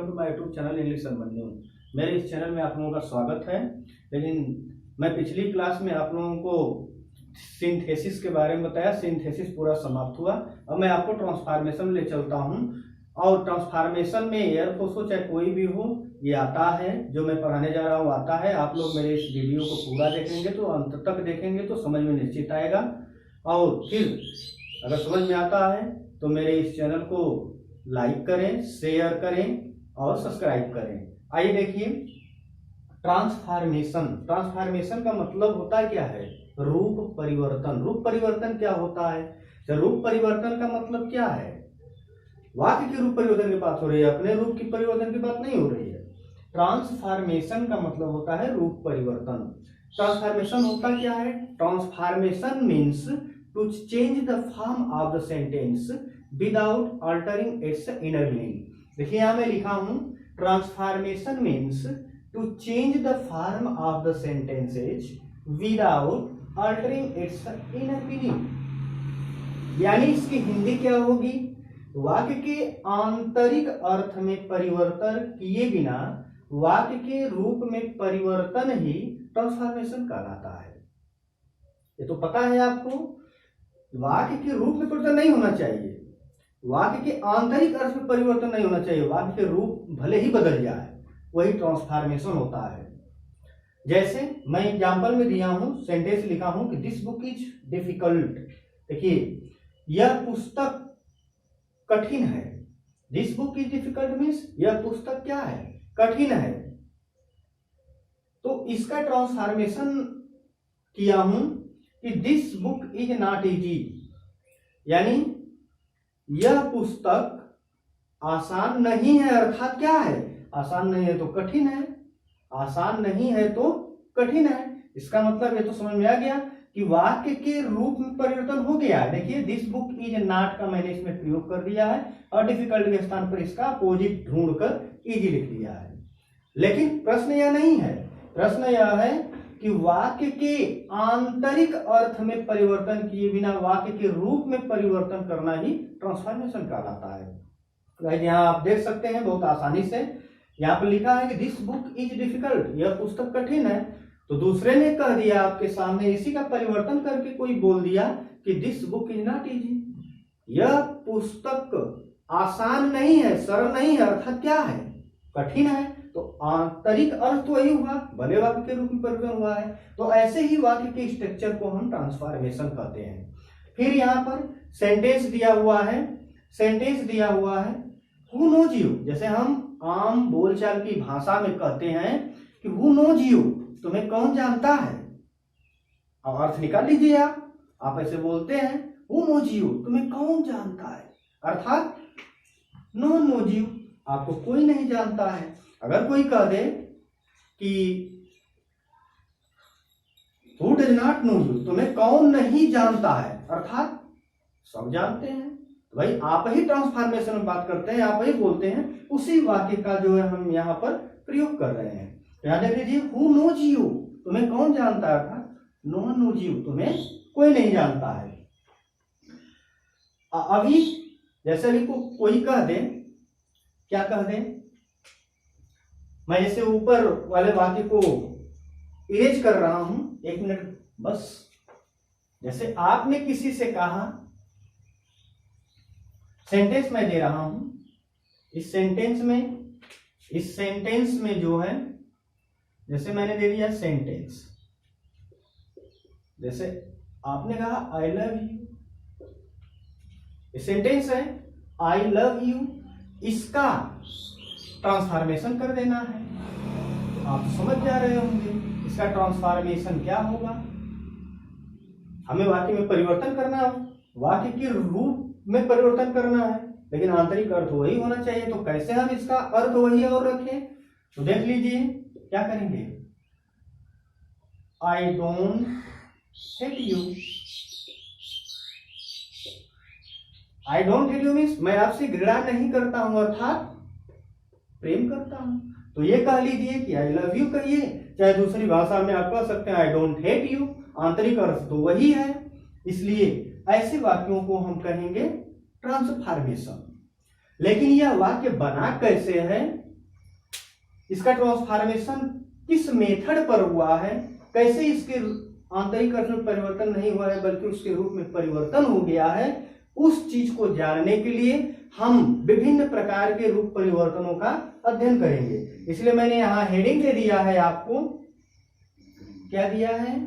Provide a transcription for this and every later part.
Welcome to my YouTube channel English संबंधी। मेरे इस चैनल में आप लोगों का स्वागत है। लेकिन मैं पिछली क्लास में आप लोगों को सिंथेसिस के बारे में बताया। सिंथेसिस पूरा समाप्त हुआ। अब मैं आपको ट्रांसफॉर्मेशन ले चलता हूं। और ट्रांसफॉर्मेशन में एयरफोर्स हो चाहे कोई भी हो, ये आता है, जो मैं पढ़ाने जा रहा हूँ आता है। आप लोग मेरे इस वीडियो को पूरा देखेंगे तो अंत तक देखेंगे तो समझ में निश्चित आएगा। और फिर अगर समझ में आता है तो मेरे इस चैनल को लाइक करें, शेयर करें और सब्सक्राइब करें। आइए देखिए, ट्रांसफॉर्मेशन। ट्रांसफॉर्मेशन का मतलब होता है क्या है? रूप परिवर्तन। रूप परिवर्तन क्या होता है? तो रूप परिवर्तन का मतलब क्या है? वाक्य के रूप परिवर्तन की बात हो रही है, अपने रूप की परिवर्तन की बात नहीं हो रही है। ट्रांसफॉर्मेशन का मतलब होता है रूप परिवर्तन। ट्रांसफॉर्मेशन होता क्या है? Transformation means to change the form of the sentence without altering its inner meaning. देखिए यहां मैं लिखा हूं, transformation means to change the form of the sentences without altering its inner meaning. यानी इसकी हिंदी क्या होगी? वाक्य के आंतरिक अर्थ में परिवर्तन किए बिना वाक्य के रूप में परिवर्तन ही ट्रांसफॉर्मेशन कहलाता है। ये तो पता है आपको। वाक्य के रूप में परिवर्तन नहीं होना चाहिए, वाक्य के आंतरिक अर्थ में परिवर्तन नहीं होना चाहिए। वाक्य के रूप भले ही बदल जाए, वही ट्रांसफॉर्मेशन होता है। जैसे मैं एग्जांपल में दिया हूं, सेंटेंस लिखा हूं कि दिस बुक इज डिफिकल्ट। देखिए, यह पुस्तक कठिन है। This book is difficult means यह पुस्तक क्या है? कठिन है। तो इसका ट्रांसफॉर्मेशन किया हूं कि this book is not easy, यानी यह पुस्तक आसान नहीं है। अर्थात क्या है? आसान नहीं है तो कठिन है, आसान नहीं है तो कठिन है। इसका मतलब ये तो समझ में आ गया कि वाक्य के रूप में परिवर्तन हो गया है। देखिए, दिस बुक इज नॉट का मैंने इसमें प्रयोग कर दिया है और डिफिकल्ट के स्थान पर इसका अपोजिट ढूंढकर इजी लिख दिया है। लेकिन प्रश्न यह नहीं है, प्रश्न यह है कि वाक्य के आंतरिक अर्थ में परिवर्तन किए बिना वाक्य के रूप में परिवर्तन करना ही ट्रांसफॉर्मेशन कहलाता है। यहाँ आप देख सकते हैं बहुत आसानी से, यहाँ पर लिखा है कि दिस बुक इज डिफिकल्ट, यह पुस्तक कठिन है। तो दूसरे ने कह दिया आपके सामने, इसी का परिवर्तन करके कोई बोल दिया कि this book is not easy, यह पुस्तक आसान नहीं है, सरल नहीं है। अर्थात क्या है? कठिन है। तो आंतरिक अर्थ तो वही हुआ, भले वाक्य के रूप में परिवर्तन हुआ है। तो ऐसे ही वाक्य के स्ट्रक्चर को हम ट्रांसफॉर्मेशन कहते हैं। फिर यहाँ पर सेंटेंस दिया हुआ है, सेंटेंस दिया हुआ है हु नोज यू। जैसे हम आम बोलचाल की भाषा में कहते हैं कि हु नोज यू, तुम्हें कौन जानता है। अब अर्थ निकाल लीजिए आप ऐसे बोलते हैं हु नोज यू, तुम्हें कौन जानता है। अर्थात नो वन नोज यू, आपको कोई नहीं जानता है। अगर कोई कह दे कि who does not know you, तुम्हें कौन नहीं जानता है, अर्थात सब जानते हैं। तो भाई आप ही ट्रांसफॉर्मेशन में बात करते हैं, आप ही बोलते हैं, उसी वाक्य का जो है हम यहाँ पर प्रयोग कर रहे हैं। ध्यान देख लीजिए, हु नोज यू, तुम्हें कौन जानता है, अर्थात नो वन नोज यू, तुम्हें कोई नहीं जानता है। अभी जैसे अभी कोई कह दे, क्या कह दे, मैं जैसे ऊपर वाले वाक्य को इरेज कर रहा हूं, 1 मिनट बस। जैसे आपने किसी से कहा, सेंटेंस में दे रहा हूं, इस सेंटेंस में जो है, जैसे मैंने दे दिया सेंटेंस, जैसे आपने कहा आई लव यू, सेंटेंस है आई लव यू, इसका ट्रांसफॉर्मेशन कर देना है। आप समझ जा रहे होंगे इसका ट्रांसफॉर्मेशन क्या होगा। हमें वाक्य में परिवर्तन करना है, वाक्य के रूप में परिवर्तन करना है, लेकिन आंतरिक अर्थ वही होना चाहिए। तो कैसे हम इसका अर्थ वही और रखें? तो देख लीजिए क्या करेंगे, I don't hate you. I don't hate you means मैं आपसे घृणा नहीं करता हूं, अर्थात प्रेम करता हूं। तो ये कह लीजिए कि आई लव यू कहिए, चाहे दूसरी भाषा में आप कह सकते हैं आई डोंट हेट यू, आंतरिक अर्थ तो वही है। इसलिए ऐसे वाक्यों को हम कहेंगे ट्रांसफॉर्मेशन। लेकिन यह वाक्य बना कैसे है इसका ट्रांसफॉर्मेशन किस मेथड पर हुआ है, कैसे इसके आंतरिक अर्थ में परिवर्तन नहीं हुआ है बल्कि उसके रूप में परिवर्तन हो गया है, उस चीज को जानने के लिए हम विभिन्न प्रकार के रूप परिवर्तनों का अध्ययन करेंगे। इसलिए मैंने यहां हेडिंग दे दिया है आपको, क्या दिया है,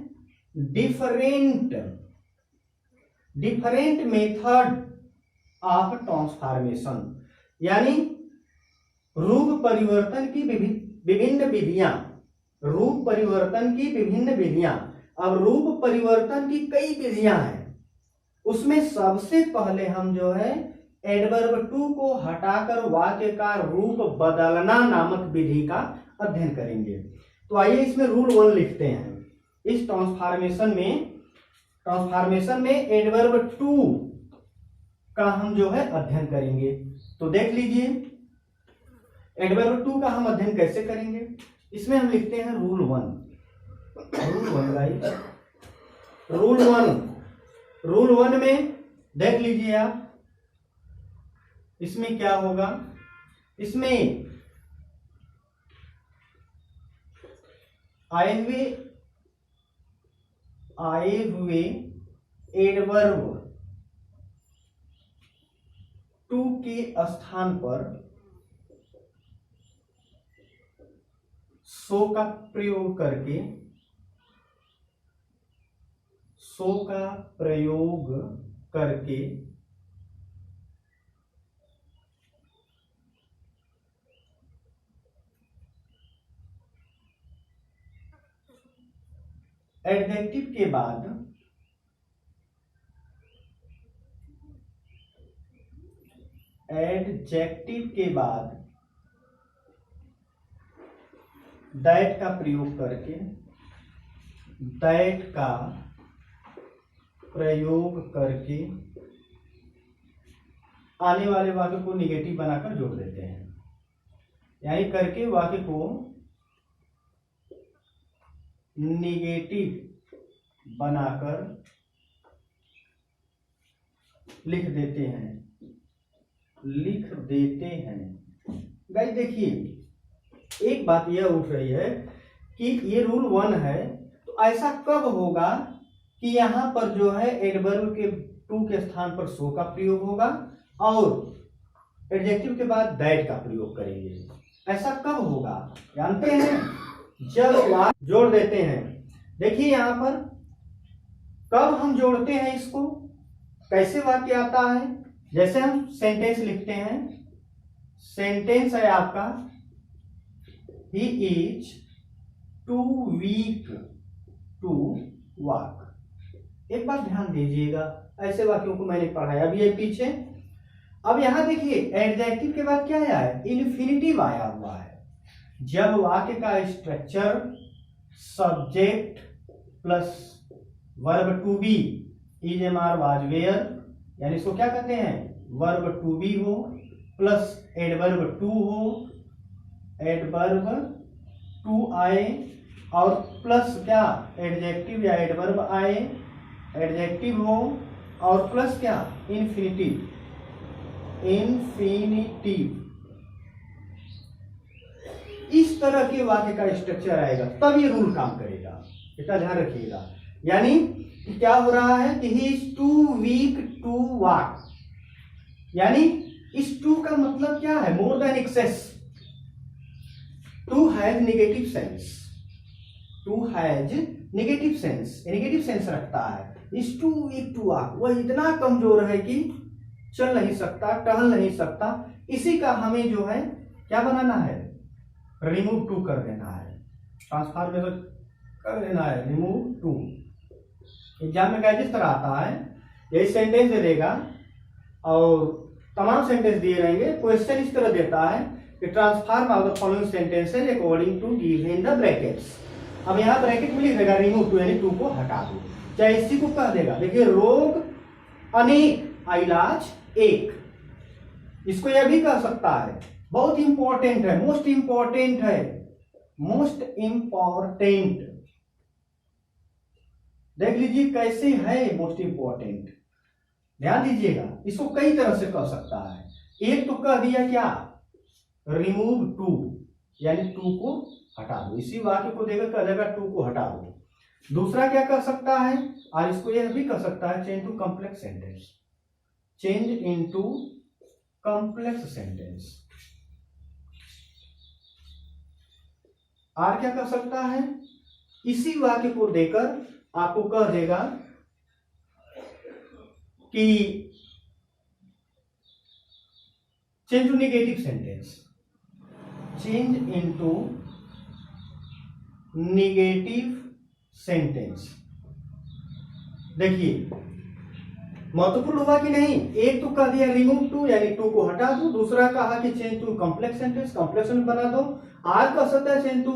डिफरेंट मेथड ऑफ ट्रांसफॉर्मेशन, यानी रूप परिवर्तन की विभिन्न विधियां, रूप परिवर्तन की विभिन्न विधियां। अब रूप परिवर्तन की कई विधियां हैं, उसमें सबसे पहले हम जो है एडवर्ब टू को हटाकर वाक्य का रूप बदलना नामक विधि का अध्ययन करेंगे। तो आइए इसमें रूल 1 लिखते हैं। इस ट्रांसफॉर्मेशन में एडवर्ब टू का हम जो है अध्ययन करेंगे। तो देख लीजिए एडवर्ब टू का हम अध्ययन कैसे करेंगे। इसमें हम लिखते हैं रूल 1 रूल 1 में देख लीजिए आप, इसमें क्या होगा, इसमें आए हुए एडवर्ब टू के स्थान पर सो का प्रयोग करके एडजेक्टिव के बाद दैट का प्रयोग करके आने वाले वाक्य को निगेटिव बनाकर जोड़ देते हैं, यानी करके वाक्य को निगेटिव बनाकर लिख देते हैं। गाइस देखिए एक बात यह उठ रही है कि ये रूल 1 है, तो ऐसा कब होगा कि यहां पर जो है एडवर्ब के टू के स्थान पर सो का प्रयोग होगा और एडजेक्टिव के बाद दैट का प्रयोग करेंगे। ऐसा कब होगा जानते हैं, जब वाक्य जोड़ देते हैं। देखिए यहां पर कब हम जोड़ते हैं इसको, कैसे वाक्य आता है। जैसे हम सेंटेंस लिखते हैं, सेंटेंस है आपका he is too weak to walk. एक बात ध्यान दीजिएगा, ऐसे वाक्यों को मैंने पढ़ाया भी है पीछे। अब यहां देखिए एडजेक्टिव के बाद क्या आया है, इन्फिनिटिव आया हुआ है। जब वाक्य का structure subject plus verb to be is am are was were, यानी इसको क्या कहते हैं, वर्ब टू बी हो प्लस एडवर्ब टू हो, एडवर्ब टू आए और प्लस क्या एडजेक्टिव या एडवर्ब आए, एडजेक्टिव हो और प्लस क्या इन्फिनिटिव। इस तरह के वाक्य का स्ट्रक्चर आएगा तब ये रूल काम करेगा, इसका ध्यान रखिएगा। यानी क्या हो रहा है कि he is too weak to walk, यानी इस टू का मतलब क्या है, more than excess. Too has negative sense, negative sense रखता है। Is too weak to walk, वह इतना कमजोर है कि चल नहीं सकता, टहल नहीं सकता। इसी का हमें जो है क्या बनाना है, रिमूव टू कर देना है, ट्रांसफॉर्मेशन कर देना है, रिमूव टू। एग्जाम में क्या जिस तरह आता है, यही सेंटेंस दे देगा और तमाम सेंटेंस दिए रहेंगे, क्वेश्चन इस तरह देता है कि transform of the following sentences according to given the brackets. अब यहाँ ब्रैकेट में लिख देगा रिमूव टू, यानी टू को हटा दो, चाहे इसी को कह देगा। देखिए रोग अनेक, इलाज एक, इसको यह भी कह सकता है। बहुत इंपॉर्टेंट है, मोस्ट इंपॉर्टेंट है, मोस्ट इंपॉर्टेंट। देख लीजिए कैसे है मोस्ट इंपॉर्टेंट, ध्यान दीजिएगा। इसको कई तरह से कह सकता है। एक तो कह दिया क्या, रिमूव टू, यानी टू को हटा दो, इसी वाक्य को देकर कह देगा टू को हटा दो। दूसरा क्या कर सकता है, और इसको यह भी कर सकता है, change to complex sentence, change into complex sentence. और क्या कर सकता है, इसी वाक्य को देकर आपको कह देगा कि change to negative sentence, change into negative sentence. देखिए महत्वपूर्ण हुआ कि नहीं, एक तो कह दिया रिमूव टू यानी टू को हटा दो, दूसरा कहा कि change to complex sentence, complex में बना दो। आर कह सकता है चेंज टू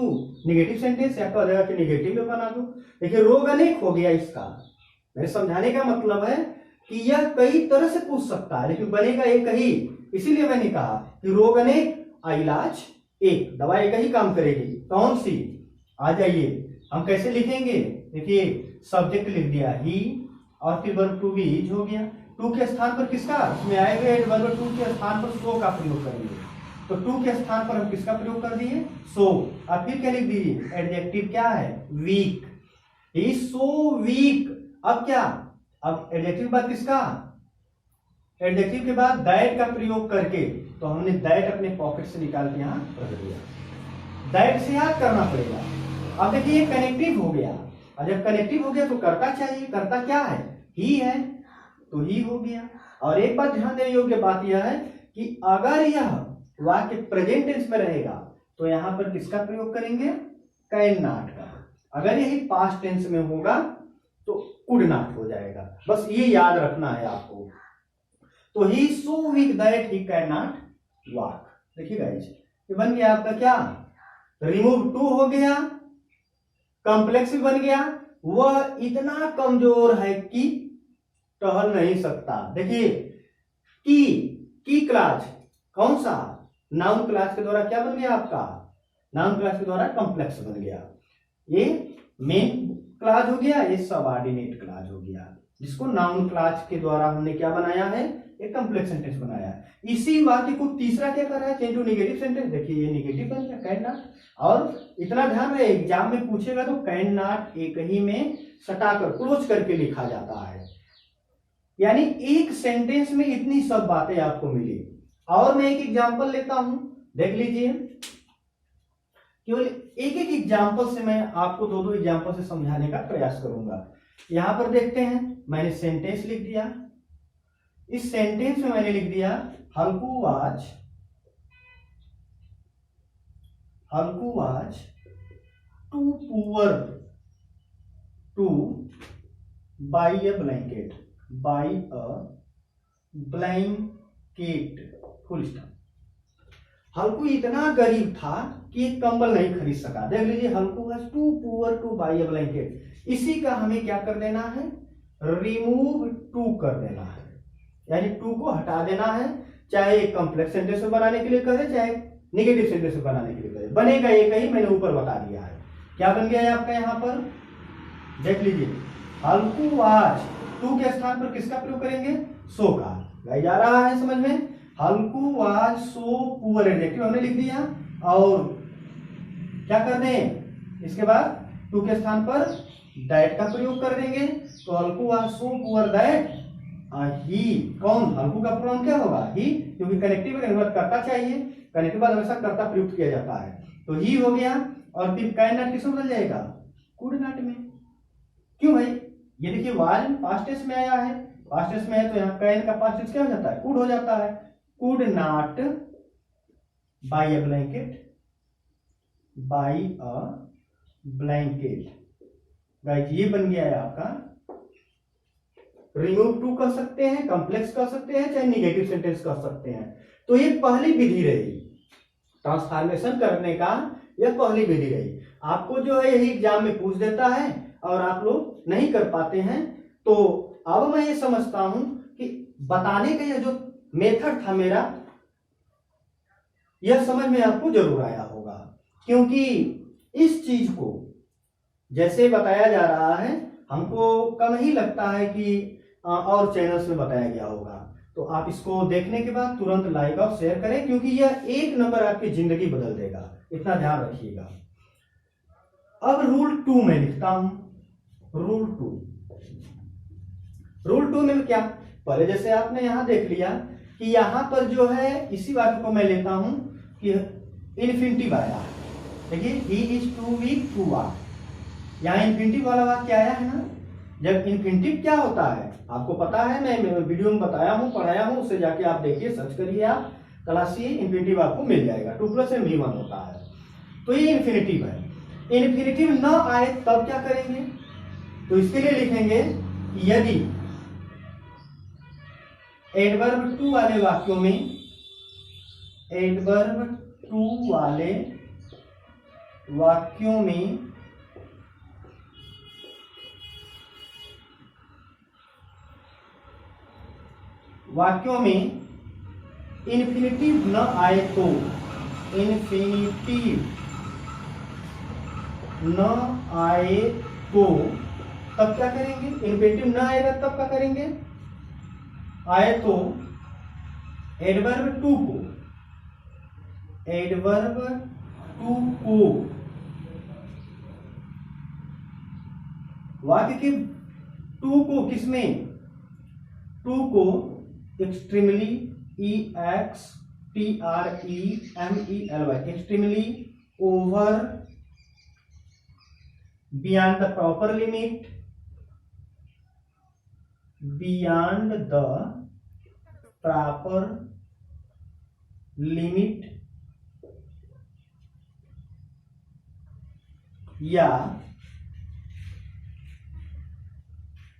निगेटिव सेंटेंस, या कह देगा कि निगेटिव में बना दो। देखिए रोग अनेक हो गया इसका, मेरे समझाने का मतलब है कि यह कई तरह से पूछ सकता है लेकिन बनेगा एक ही, इसीलिए मैंने कहा कि रोग अनेक इलाज एक, दवा एक ही काम करेगी। कौन सी, आ जाइए हम कैसे लिखेंगे। देखिए सब्जेक्ट लिख दिया ही, और फिर वर्ब टू भी इज हो गया। टू के स्थान पर किसका, इसमें आएगा वर्ब टू के स्थान पर सो का प्रयोग करेंगे, तो टू के स्थान पर हम किसका प्रयोग कर दिए, सो। और फिर क्या लिख दीजिए, एडजेक्टिव क्या है, वीक, ही सो वीक। अब क्या, अब एडजेक्टिव बाद किसका, एडजेक्टिव के बाद दैट का प्रयोग करके, तो हमने दैट अपने पॉकेट से निकाल के यहाँ रख दिया। दैट से याद करना पड़ेगा। अब देखिए कनेक्टिव हो गया, और जब कनेक्टिव हो गया तो करता चाहिए, करता क्या है, ही है, तो ही हो गया। और एक बात ध्यान देने योग्य बात यह है कि अगर यह वाक्य प्रेजेंट टेंस में रहेगा तो यहां पर किसका प्रयोग करेंगे, कैन नॉट का। अगर यही पास्ट टेंस में होगा तो कुड नॉट हो जाएगा, बस ये याद रखना है आपको। तो he so weak that he can not walk. देखिए गाइस ये बन गया आपका क्या, रिमूव टू हो गया, कॉम्प्लेक्स भी बन गया, वह इतना कमजोर है कि टहल नहीं सकता। देखिए की क्लास कौन सा, नाउन क्लास के द्वारा क्या बन गया आपका, नाउन क्लास के द्वारा कॉम्प्लेक्स बन गया। ये मेन क्लास हो गया, ये सबऑर्डिनेट क्लास हो गया, जिसको नाउन क्लास के द्वारा हमने क्या बनाया है, एक कॉम्प्लेक्स सेंटेंस बनाया है। इसी वाक्य को तीसरा क्या कर रहा है, चेंज टू नेगेटिव सेंटेंस। देखिए ये नेगेटिव बन गया, कैन नॉट। और इतना ध्यान रहे एग्जाम में पूछेगा तो कैन नॉट एक ही में सटाकर क्लोज करके लिखा जाता है, यानी एक सेंटेंस में इतनी सब बातें आपको मिली। और मैं एक एग्जाम्पल लेता हूं, देख लीजिए, केवल एक एक एग्जाम्पल से मैं आपको दो दो एग्जाम्पल से समझाने का प्रयास करूंगा। यहां पर देखते हैं, मैंने सेंटेंस लिख दिया, इस सेंटेंस में मैंने लिख दिया Halku was too poor to buy a blanket, full stop. Halku इतना गरीब था कि एक कंबल नहीं खरीद सका। देख लीजिए Halku was too poor to buy a blanket, इसी का हमें क्या कर देना है, रिमूव टू कर देना है, यानी टू को हटा देना है। चाहे कॉम्प्लेक्स सेंटेंस में बनाने के लिए करे, चाहे नेगेटिव सेंटेंस में बनाने के लिए करे, बनेगा एक ही, मैंने ऊपर बता दिया है। क्या बन गया है आपका यहाँ पर, देख लीजिए हल्कू वाज, टू के स्थान पर किसका प्रयोग करेंगे, सो का। भाई जा रहा है समझ में, हल्कू वाज सो पुअर, एडजेक्टिव हमने लिख दिया, और क्या कर दें, इसके बाद टू के स्थान पर दैट का प्रयोग कर देंगे, तो हल्कू was so poor that he, कौन, हल्कू का प्रोनाउन क्या होगा, ही, क्योंकि कनेक्टिव करता चाहिए, कनेक्टिव बाद हमेशा कर्ता प्रयुक्त किया जाता है, तो ही हो गया। और फिर कैन नॉट किसमें बदल जाएगा, कुड नॉट में। क्यों भाई, ये देखिए वाज पास्ट टेंस में आया है, पास्ट टेंस में है तो यहाँ कैन का पास्ट टेंस क्या हो जाता है, कुड हो जाता है। Could not by a blanket, guys ये बन गया है आपका, रिमूव टू कर सकते हैं, कॉम्प्लेक्स कर सकते हैं, चाहे निगेटिव सेंटेंस कर सकते हैं। तो ये पहली विधि रही ट्रांसफॉर्मेशन करने का, यह पहली विधि रही। आपको जो है यही एग्जाम में पूछ देता है और आप लोग नहीं कर पाते हैं। तो अब मैं ये समझता हूं कि बताने का यह जो मेथड था मेरा, यह समझ में आपको जरूर आया होगा, क्योंकि इस चीज को जैसे बताया जा रहा है हमको कम ही लगता है कि और चैनल्स में बताया गया होगा। तो आप इसको देखने के बाद तुरंत लाइक और शेयर करें, क्योंकि यह एक नंबर आपकी जिंदगी बदल देगा, इतना ध्यान रखिएगा। अब रूल 2 में लिखता हूं, रूल 2 में क्या, पहले जैसे आपने यहां देख लिया कि यहां पर जो है इसी वाक्य को मैं लेता हूं कि इन्फिनिटिव आया, देखिए he is too weak to walk, यहाँ इन्फिनिटिव वाला वाक्य आया है ना। जब इन्फिनिटिव क्या होता है आपको पता है, मैं वीडियो में बताया हूं, पढ़ाया हूं, उससे जाके आप देखिए, सर्च करिए आप, क्लास C इन्फिनिटिव आपको मिल जाएगा, 2 + m=1 होता है। तो ये इन्फिनिटिव है, इन्फिनिटिव न आए तब क्या करेंगे, तो इसके लिए लिखेंगे कि यदि एडवर्ब टू वाले वाक्यों में, एडवर्ब टू वाले वाक्यों में इन्फिनिटिव न आए तो, इन्फिनिटिव न आए तो तब क्या करेंगे, इन्फिनिटिव न आएगा तब क्या करेंगे, आए तो एडवर्ब टू को वाक्य के टू को किसमें, टू को extremely, EXTREMELY, extremely, over, beyond the proper limit, beyond the proper limit, या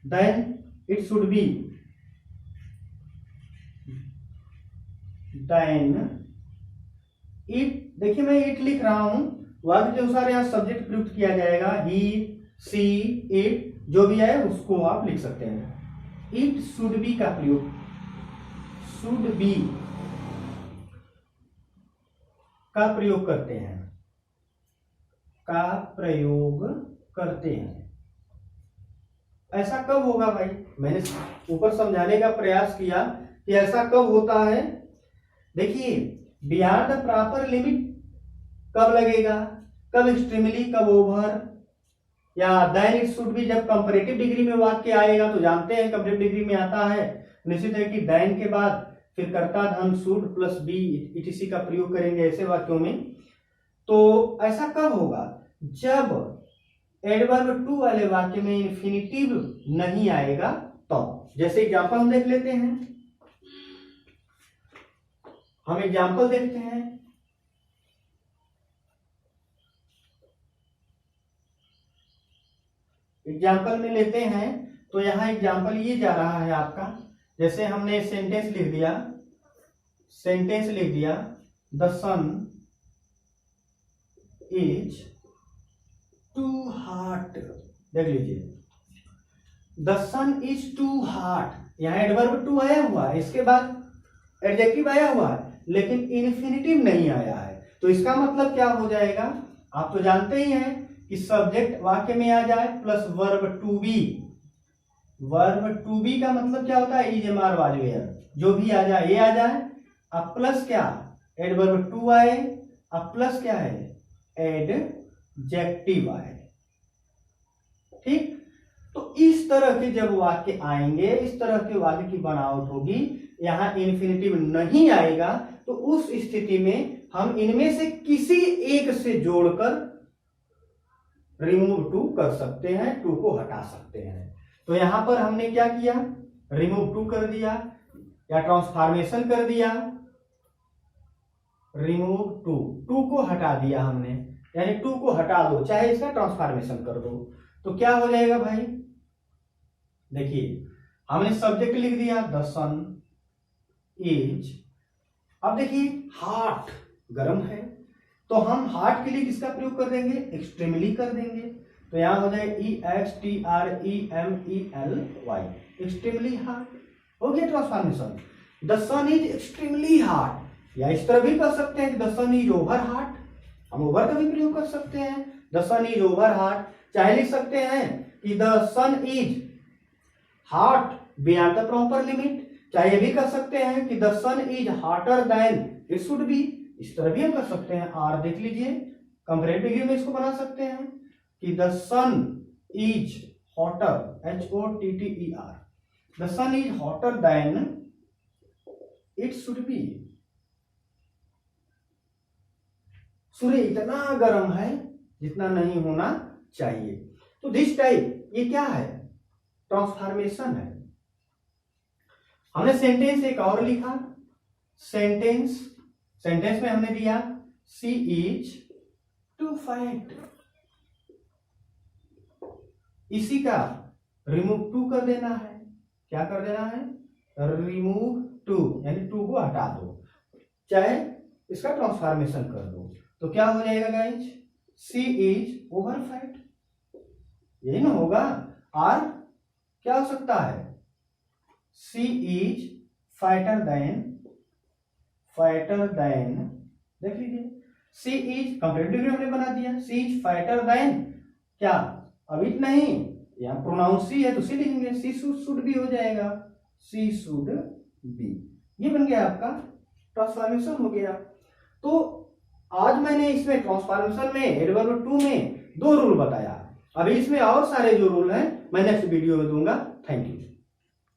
then it should be, then it, देखिए मैं इट लिख रहा हूं, वाक्य के अनुसार यहां सब्जेक्ट प्रयुक्त किया जाएगा, ही, सी, इट, जो भी है उसको आप लिख सकते हैं। इट शुड बी का प्रयोग, शुड बी का प्रयोग करते हैं, का प्रयोग करते हैं। ऐसा कब होगा भाई, मैंने ऊपर समझाने का प्रयास किया कि ऐसा कब होता है। देखिए बियॉन्ड द प्रॉपर लिमिट कब लगेगा, कब एक्सट्रीमली, कब ओवर, या देन इट शुड बी जब कंपैरेटिव डिग्री में वाक्य आएगा, तो जानते हैं कंपैरेटिव डिग्री में आता है निश्चित है कि देन के बाद फिर कर्ता धन शुड प्लस बी इटीसी का प्रयोग करेंगे ऐसे वाक्यों में। तो ऐसा कब होगा, जब एडवर्ब टू वाले वाक्य में इन्फिनिटिव नहीं आएगा तब। जैसे एग्जांपल हम देख लेते हैं, हम एग्जांपल देखते हैं। एग्जांपल में लेते हैं तो यहां एग्जांपल ये जा रहा है आपका, जैसे हमने सेंटेंस लिख दिया, the sun is too hot, देख लीजिए, the sun is too hot, यहां एडवर्ब टू आया हुआ है, इसके बाद एडजेक्टिव आया हुआ है, लेकिन इन्फिनिटिव नहीं आया है। तो इसका मतलब क्या हो जाएगा, आप तो जानते ही हैं कि सब्जेक्ट वाक्य में आ जाए plus verb to be. Verb to be का मतलब क्या होता है, is, am, are, was, were, जो भी आ जाए, ये आ जाए, अब प्लस क्या, एडवर्ब टू आए, अब प्लस क्या है, एडजेक्टिव आए। ठीक, तो इस तरह के जब वाक्य आएंगे, इस तरह के वाक्य की बनावट होगी, यहां इन्फिनिटिव नहीं आएगा, तो उस स्थिति में हम इनमें से किसी एक से जोड़कर रिमूव टू कर सकते हैं, टू को हटा सकते हैं। तो यहां पर हमने क्या किया, रिमूव टू कर दिया या ट्रांसफॉर्मेशन कर दिया, रिमूव टू, टू को हटा दिया हमने, यानी टू को हटा दो, चाहे इसका ट्रांसफॉर्मेशन कर दो, तो क्या हो जाएगा भाई, देखिए हमने सब्जेक्ट लिख दिया द सन इज, अब देखिए हॉट गर्म है, तो हम हॉट के लिए किसका प्रयोग कर देंगे, एक्सट्रीमली कर देंगे, तो यहां हो जाए EXTREMELY, एक्सट्रीमली हॉट, हो गया transformation. The sun is extremely hot, या इस तरह भी कर सकते हैं कि the sun is over hot, हम ओवर का भी प्रयोग कर सकते हैं, the sun is over hot, चाहे लिख सकते हैं कि the sun is hot beyond the proper limit, चाहे ये भी कर सकते हैं कि the sun is hotter than it should be, इस तरह भी हम कर सकते हैं। आर देख लीजिए, कंपैरेटिव में इसको बना सकते हैं कि the sun is hotter, HOTTER, the sun is hotter than it should be, सूर्य इतना गर्म है जितना नहीं होना चाहिए। तो दिस टाइप ये क्या है, ट्रांसफॉर्मेशन है। हमने सेंटेंस एक और लिखा, सेंटेंस में हमने दिया सी इज टू फाइट, इसी का रिमूव टू कर देना है। क्या कर देना है, रिमूव टू, यानी टू को हटा दो, चाहे इसका ट्रांसफॉर्मेशन कर दो, तो क्या हो जाएगा guys, C is over fight, यही ना होगा। और क्या हो सकता है, सी इज फाइटर देन, देख लीजिए सी इज कंपैरेटिव हमने बना दिया, सी इज फाइटर देन, क्या अभी नहीं, यहाँ प्रोनाउन सी है तो सी लिखेंगे, सी शुड बी हो जाएगा, सी शुड बी, ये बन गया आपका ट्रांसफॉर्मेशन हो गया। तो आज मैंने इसमें ट्रांसफॉर्मेशन में एडवर्ब टू में 2 रूल बताया, अभी इसमें और सारे जो रूल हैं मैं नेक्स्ट वीडियो में दूंगा। Thank you.